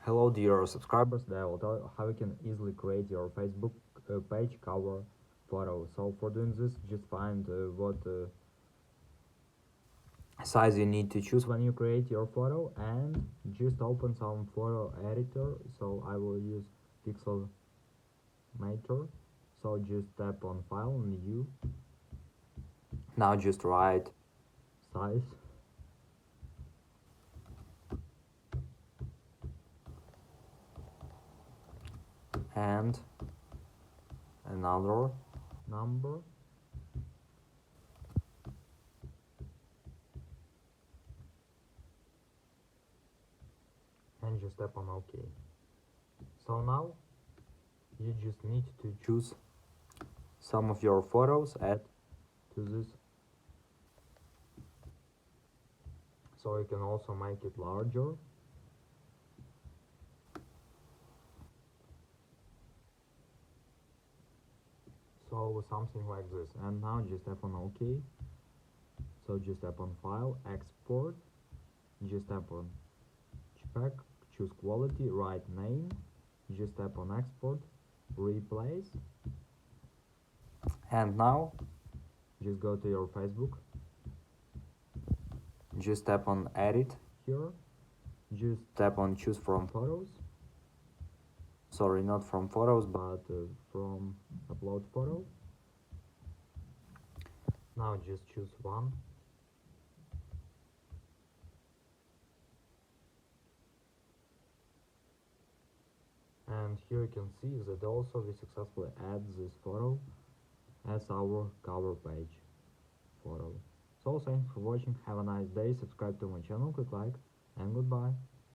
Hello dear subscribers, today I will tell you how you can easily create your Facebook page cover photo. So for doing this, just find what size you need to choose when you create your photo and just open some photo editor. So I will use Pixelmator. So just tap on file, new. Now just write size and another number and just tap on OK. So now you just need to choose some of your photos, add to this, so you can also make it larger. So something like this, and now just tap on OK. So just tap on file, export, just tap on JPEG, choose quality, write name, just tap on export, replace, and now just go to your Facebook, just tap on edit here, just tap on choose from photos, sorry, not from photos but from upload photo. Now just choose one, and here you can see that also we successfully add this photo as our cover page photo. So thanks for watching, have a nice day, subscribe to my channel, click like, and goodbye.